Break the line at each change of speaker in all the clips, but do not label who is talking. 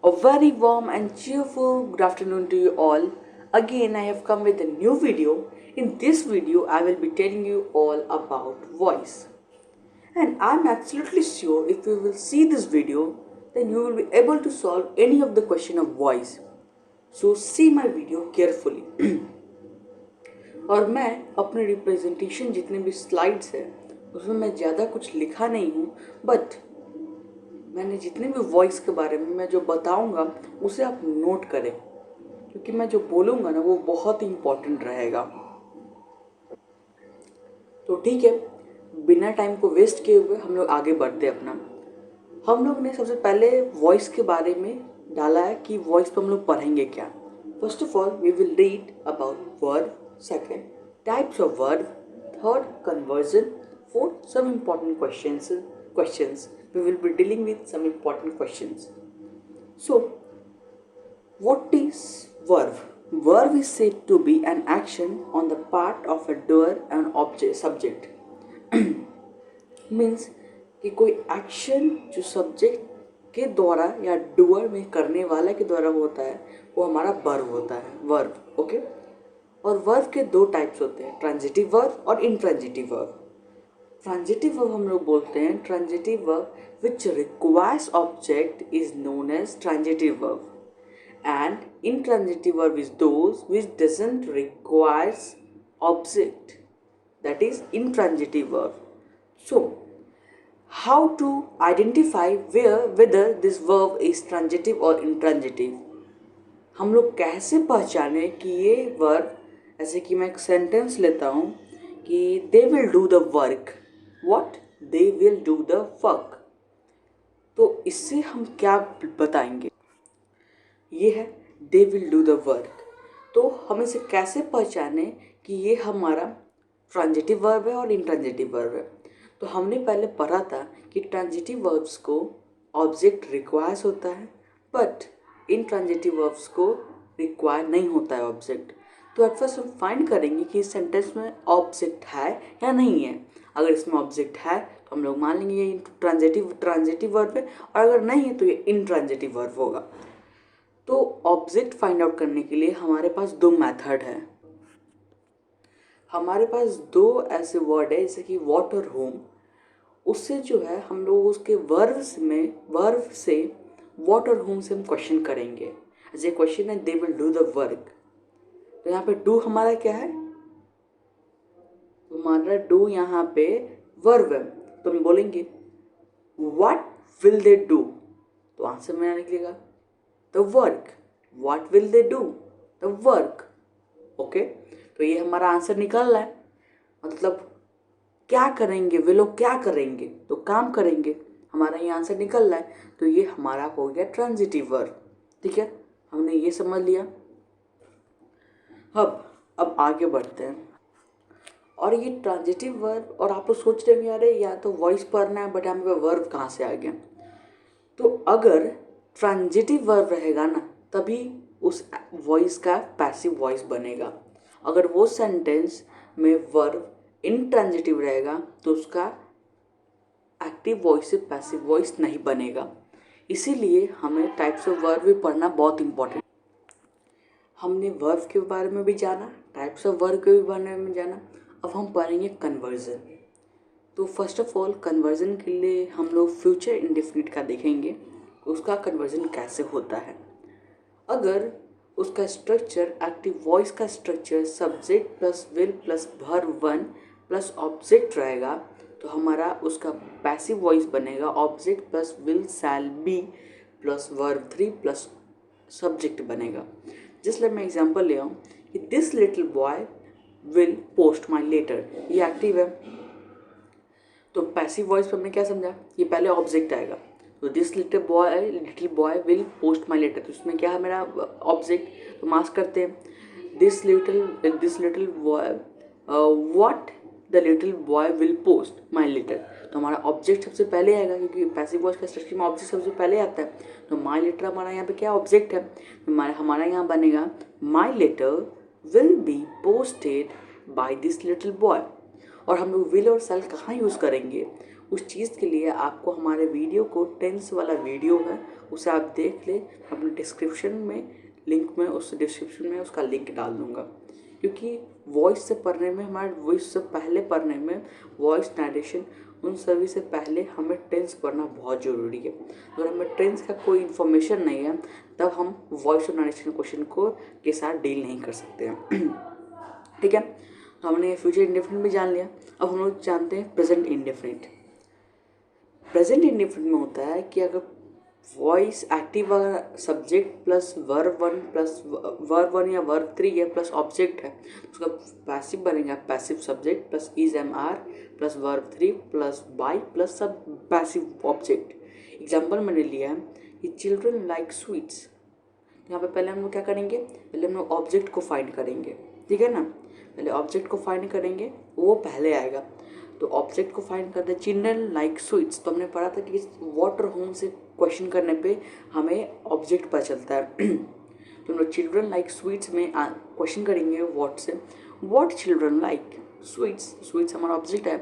A very warm and cheerful good afternoon to you all. Again, I have come with a new video. In this video, I will be telling you all about voice. And I'm absolutely sure if you will see this video, then you will be able to solve any of the question of voice. So see my video carefully. और मैं अपने representation जितने भी slides हैं उसमें मैं ज़्यादा कुछ लिखा नहीं हूँ, बट मैंने जितने भी वॉइस के बारे में मैं जो बताऊंगा उसे आप नोट करें, क्योंकि मैं जो बोलूँगा ना वो बहुत ही इम्पोर्टेंट रहेगा। तो ठीक है, बिना टाइम को वेस्ट किए हुए हम लोग आगे बढ़ते अपना। हम लोग ने सबसे पहले वॉइस के बारे में डाला है कि वॉइस पर हम लोग पढ़ेंगे क्या। First of all we will read about verb, second types of verb, third conversion, fourth some important questions. We will be dealing with some important questions. So, what is verb? Verb is said to be an action on the part of a doer and object subject. Means कि कोई action जो subject के द्वारा या doer में करने वाला के द्वारा होता है वो हमारा वर्ब होता है, वर्ब। ओके। और वर्ब के दो टाइप्स होते हैं, ट्रांजिटिव वर्ब और इनट्रांजिटिव वर्ब। ट्रांजिटिव वर्ब हम लोग बोलते हैं, transitive verb which requires object is known as transitive verb, and intransitive verb is those which doesn't requires object, that is intransitive verb. So how to identify whether this verb is transitive or intransitive? हम लोग कैसे पहचाने कि ये verb, ऐसे कि मैं एक सेंटेंस लेता हूँ कि they will do the work, what they will do the work, तो इससे हम क्या बताएंगे, ये है they will do the work. तो हम इसे कैसे पहचाने कि ये हमारा ट्रांजिटिव वर्ब है और इनट्रांजिटिव वर्ब है। तो हमने पहले पढ़ा था कि ट्रांजिटिव वर्ब्स को ऑब्जेक्ट रिक्वायर्स होता है, बट इनट्रांजिटिव वर्ब्स को रिक्वायर नहीं होता है ऑब्जेक्ट। तो एट फर्स्ट हम फाइंड करेंगे कि इस सेंटेंस में ऑब्जेक्ट है या नहीं है। अगर इसमें ऑब्जेक्ट है तो हम लोग मान लेंगे ये ट्रांजिटिव वर्ब है, और अगर नहीं है तो ये इनट्रांजिटिव वर्ब होगा। तो ऑब्जेक्ट फाइंड आउट करने के लिए हमारे पास दो मेथड है। हमारे पास दो ऐसे वर्ड है जैसे कि वॉट और होम। उससे जो है हम लोग उसके वर्ब से वॉट और होम से हम क्वेश्चन करेंगे। जैसे क्वेश्चन है they will do the work, तो यहाँ पे डू हमारा क्या है, तो हमारा डू यहाँ पे वर्ब है। तो हम बोलेंगे व्हाट विल दे डू, तो आंसर मेरा निकलेगा the work. What will they do the work. Okay, तो ये हमारा आंसर निकल रहा है, मतलब क्या करेंगे वे लोग, क्या करेंगे तो काम करेंगे, हमारा ये आंसर निकल रहा है। तो ये हमारा हो गया ट्रांजिटिव वर्ब। ठीक है, हमने ये समझ लिया। अब आगे बढ़ते हैं। और ये ट्रांजिटिव वर्ब, और आप लोग सोच रहे हैं यार या तो वॉइस पढ़ना है, बट यहाँ पे वर्ब कहाँ से आ गया। तो अगर ट्रांजिटिव वर्ब रहेगा ना तभी उस वॉइस का पैसिव वॉइस बनेगा। अगर वो सेंटेंस में वर्ब इनट्रांजिटिव रहेगा तो उसका एक्टिव वॉइस से पैसिव वॉइस नहीं बनेगा। इसीलिए हमें टाइप्स ऑफ वर्ब भी पढ़ना बहुत इंपॉर्टेंट। हमने वर्ब के बारे में भी जाना, टाइप्स ऑफ वर्ब के भी बारे में जाना। अब हम पढ़ेंगे कन्वर्जन। तो फर्स्ट ऑफ ऑल कन्वर्जन के लिए हम लोग फ्यूचर इंडेफिनिट का देखेंगे, उसका कन्वर्जन कैसे होता है। अगर उसका स्ट्रक्चर, एक्टिव वॉइस का structure subject plus will plus verb one plus object रहेगा तो हमारा उसका पैसिव वॉइस बनेगा object plus will shall be plus verb three plus subject बनेगा। जिसलिए मैं एग्जांपल ले आऊँ कि this little boy will post my letter, ये एक्टिव है। तो पैसिव वॉइस पर हमने क्या समझा, ये पहले ऑब्जेक्ट आएगा। तो this little boy will post my letter, तो इसमें क्या है मेरा ऑब्जेक्ट। तो मास्क करते हैं this little boy what the little boy will post my letter, तो हमारा ऑब्जेक्ट सबसे पहले आएगा, क्योंकि पैसिव वॉइस का स्ट्रक्चर में ऑब्जेक्ट सबसे पहले आता है। तो माई लेटर हमारा यहाँ पे क्या ऑब्जेक्ट है, तो हमारा यहाँ बनेगा my letter will be posted by this little boy. और हम लोग विल और शैल कहाँ यूज़ करेंगे, उस चीज़ के लिए आपको हमारे वीडियो को टेंस वाला वीडियो है उसे आप देख ले, अपने डिस्क्रिप्शन में लिंक में उस डिस्क्रिप्शन में उसका लिंक डाल दूँगा। क्योंकि वॉइस से पढ़ने में हमारे वॉइस से पहले पढ़ने में वॉइस नरेशन उन सभी से पहले हमें टेंस पढ़ना बहुत ज़रूरी है। अगर हमें टेंस का कोई इन्फॉर्मेशन नहीं है तब हम वॉइस और नरेशन क्वेश्चन को के साथ डील नहीं कर सकते हैं। ठीक है, तो हमने फ्यूचर इंडेफिनिट भी जान लिया। अब हम लोग जानते हैं प्रेजेंट इंडेफिनिट। प्रेजेंट इंडेफिनिट में होता है कि अगर वॉइस एक्टिव अगर सब्जेक्ट प्लस वर्ब वन या वर्ब 3 है प्लस ऑब्जेक्ट है तो उसका पैसिव बनेगा passive subject plus is am are plus verb 3 plus by plus sub passive object. Example मैंने लिया है कि चिल्ड्रन लाइक स्वीट्स। यहाँ पे पहले हम लोग क्या करेंगे, पहले हम लोग ऑब्जेक्ट को फाइंड करेंगे। ठीक है ना, पहले ऑब्जेक्ट को फाइंड करेंगे, वो पहले आएगा। तो ऑब्जेक्ट को फाइंड करते हैं चिल्ड्रन लाइक स्वीट्स। तो हमने पढ़ा था कि वाटर होम से क्वेश्चन करने पे हमें ऑब्जेक्ट पता चलता है। तो हम लोग चिल्ड्रन लाइक स्वीट्स में क्वेश्चन करेंगे व्हाट से, what children like sweets. Sweets हमारा ऑब्जेक्ट है,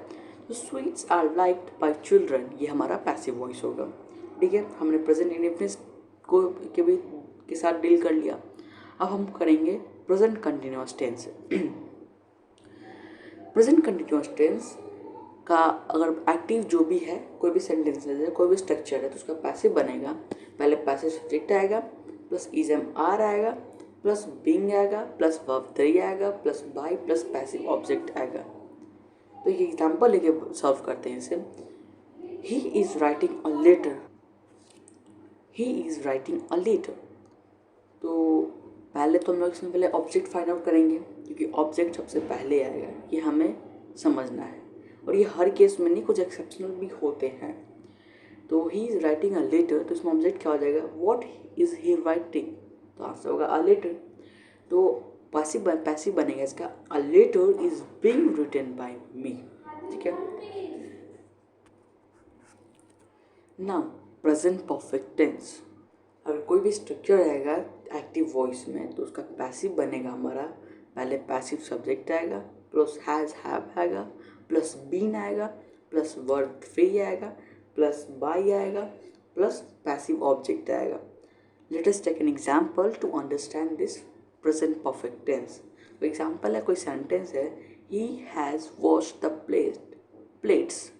तो sweets are liked by children, ये हमारा पैसिव वॉइस होगा। ठीक है, हमने प्रेजेंट इंडेफिनिट को के साथ डील कर लिया। अब हम करेंगे present continuous tense. Present continuous tense का अगर एक्टिव जो भी है, कोई भी सेंटेंस है, कोई भी स्ट्रक्चर है, तो उसका पैसिव बनेगा। पहले पैसिव सब्जेक्ट आएगा प्लस इज एम आर आएगा प्लस बीइंग आएगा प्लस वर्ब 3 आएगा plus by plus passive object आएगा। तो एक एग्जाम्पल लेके सॉल्व करते हैं इसे। He is writing a letter, he is writing a letter. तो पहले तो हम लोग इसमें पहले ऑब्जेक्ट फाइंड आउट करेंगे, क्योंकि ऑब्जेक्ट सबसे पहले आएगा, ये हमें समझना है। और ये हर केस में नहीं, कुछ एक्सेप्शनल भी होते हैं। तो he is writing a letter, तो इसमें ऑब्जेक्ट क्या हो जाएगा, व्हाट इज़ ही राइटिंग, तो आंसर होगा अ लेटर। तो पैसिव बनेगा इसका, a letter is being written by me. ठीक है, नाउ प्रेजेंट परफेक्ट टेंस। अगर कोई भी स्ट्रक्चर आएगा एक्टिव वॉइस में तो उसका पैसिव बनेगा हमारा, पहले पैसिव सब्जेक्ट आएगा प्लस हैज़ हैव आएगा प्लस बीन आएगा प्लस वर्ब 3 आएगा प्लस बाई आएगा प्लस पैसिव ऑब्जेक्ट आएगा। Let us take an example to understand this present perfect tense. तो एग्जाम्पल है, कोई सेंटेंस है, he has washed the plates.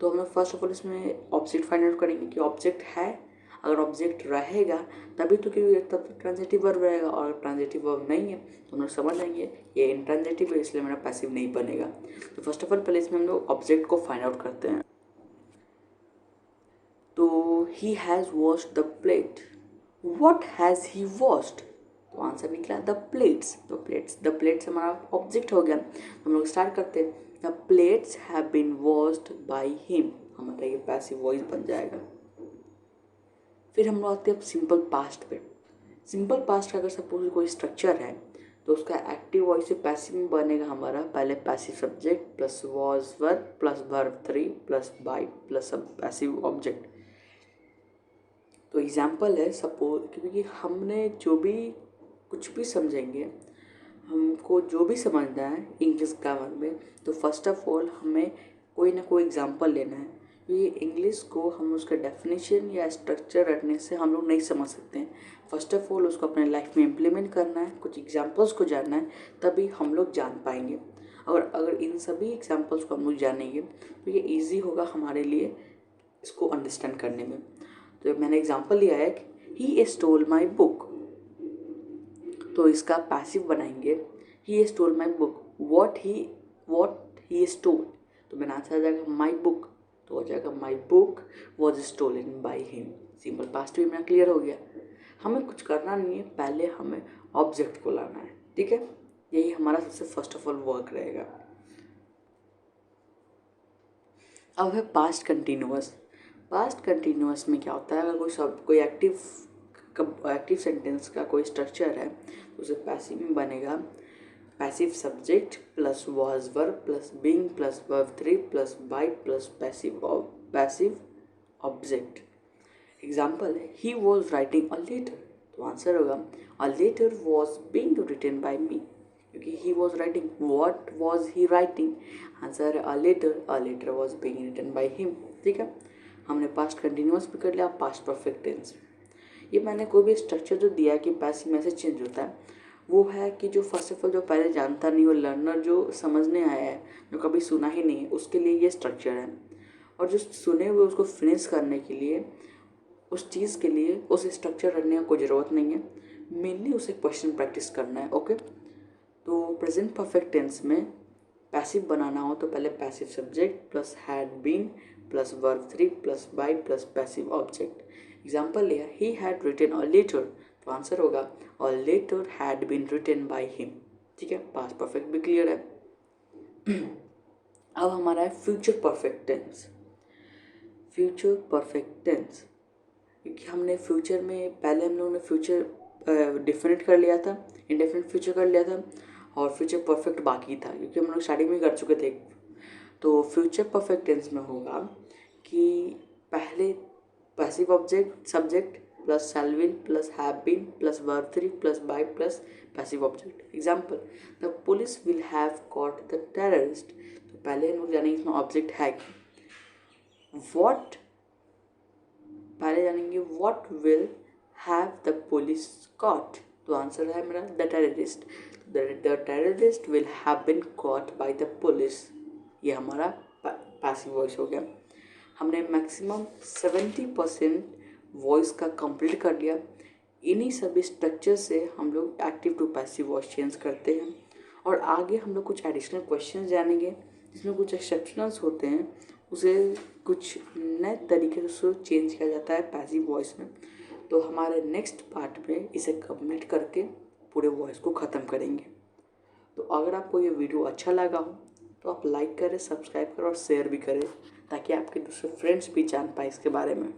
तो हम लोग फर्स्ट ऑफ ऑल इसमें ऑब्जेक्ट फाइंड आउट करेंगे कि ऑब्जेक्ट है। अगर ऑब्जेक्ट रहेगा तभी तो, क्योंकि तब तो ट्रांजिटिव वर्ब रहेगा, और ट्रांजिटिव वर्ब नहीं है तो हम लोग समझ लेंगे ये इंट्रांजिटिव है, इसलिए मेरा पैसिव नहीं बनेगा। तो फर्स्ट ऑफ ऑल पहले इसमें हम लोग ऑब्जेक्ट को फाइंड आउट करते हैं। तो he has washed the plate, what has he washed, तो आंसर निकला द प्लेट्स। तो द प्लेट्स हमारा ऑब्जेक्ट हो गया। हम लोग स्टार्ट करते हैं, the plates have been washed by him, हमारा ये पैसिव वॉइस बन जाएगा। फिर हम लोग आते हैं सिंपल पास्ट पे। सिंपल पास्ट का अगर सपोज कोई स्ट्रक्चर है तो उसका एक्टिव वॉइस से पैसिव में बनेगा हमारा, पहले passive subject plus was verb plus verb 3 plus by plus sub passive object. तो एग्जाम्पल है, सपोज क्योंकि हमने जो भी कुछ भी समझेंगे, हमको जो भी समझना है इंग्लिश ग्रामर में, तो फर्स्ट ऑफ ऑल हमें कोई ना कोई एग्जांपल लेना है। क्योंकि इंग्लिश को हम उसका डेफिनेशन या स्ट्रक्चर रटने से हम लोग नहीं समझ सकते हैं। फर्स्ट ऑफ ऑल उसको अपने लाइफ में इम्प्लीमेंट करना है, कुछ एग्जांपल्स को जानना है, तभी हम लोग जान पाएंगे। अगर इन सभी एग्जांपल्स को हम लोग जानेंगे तो ये ईजी होगा हमारे लिए इसको अंडरस्टैंड करने में। तो मैंने एग्जांपल लिया है कि ही स्टोल माई बुक, तो इसका पैसिव बनाएंगे, he stole my book, what he stole, तो मेरा आंसर आ जाएगा माई बुक, तो हो जाएगा my book was stolen by him. Simple past भी मेरा क्लियर हो गया। हमें कुछ करना नहीं है, पहले हमें ऑब्जेक्ट को लाना है। ठीक है, यही हमारा सबसे फर्स्ट ऑफ ऑल वर्क रहेगा। अब है पास्ट कंटिन्यूअस। पास्ट कंटिन्यूअस में क्या होता है, अगर कोई एक्टिव सेंटेंस का कोई स्ट्रक्चर है तो उसे पैसिव में बनेगा, passive subject plus was verb plus being plus verb 3 plus by plus passive object. Example है, he was writing a letter, तो आंसर होगा a letter was being written by me. क्योंकि he was writing, what was he writing, answer है a letter was being written by him. ठीक है, हमने past continuous भी कर लिया, पास्ट परफेक्ट टेंस। ये मैंने कोई भी स्ट्रक्चर जो दिया है कि पैसिव में से चेंज होता है, वो है कि जो फर्स्ट ऑफ ऑल जो पहले जानता नहीं हो, लर्नर जो समझने आया है, जो कभी सुना ही नहीं है, उसके लिए ये स्ट्रक्चर है। और जो सुने हुए उसको फिनिश करने के लिए, उस चीज़ के लिए उस स्ट्रक्चर रखने की कोई ज़रूरत नहीं है, मेनली उसे क्वेश्चन प्रैक्टिस करना है। ओके, तो प्रेजेंट परफेक्ट टेंस में पैसिव बनाना हो तो पहले passive subject plus had been plus verb 3 plus by plus passive object. Example लिया, he had written a letter, तो आंसर होगा a letter had been written by him. ठीक है, पास्ट परफेक्ट भी क्लियर है। अब हमारा है future perfect tense. Future perfect tense, क्योंकि हमने फ्यूचर में पहले हम लोगों ने फ्यूचर डिफिनेट कर लिया था, इंडेफिनिट फ्यूचर कर लिया था, और फ्यूचर परफेक्ट बाकी था क्योंकि हम लोग स्टार्टिंग में कर चुके थे। तो फ्यूचर परफेक्ट टेंस में होगा कि पहले passive object subject plus shall will plus have been plus verb 3 plus by plus passive object. Example, the police will have caught the terrorist, तो पहले हम लोग जानेंगे इसमें ऑब्जेक्ट है कि वॉट, पहले जानेंगे what will have the police caught, तो आंसर है मेरा the terrorist. The terrorist will have been caught by the police, ये हमारा पैसिव वॉइस हो गया। हमने मैक्सिमम 70% वॉइस का कंप्लीट कर लिया। इन्हीं सभी स्ट्रक्चर से हम लोग active to passive voice change करते हैं, और आगे हम लोग कुछ एडिशनल क्वेश्चन जानेंगे जिसमें कुछ एक्सेप्शनल्स होते हैं, उसे कुछ नए तरीके से चेंज किया जाता है पैसिव वॉइस में। तो हमारे नेक्स्ट पार्ट में इसे कंप्लीट करके पूरे वॉइस को ख़त्म करेंगे। तो अगर आपको ये वीडियो अच्छा लगा हो तो आप लाइक करें, सब्सक्राइब करें और शेयर भी करें, ताकि आपके दूसरे फ्रेंड्स भी जान पाए इसके बारे में।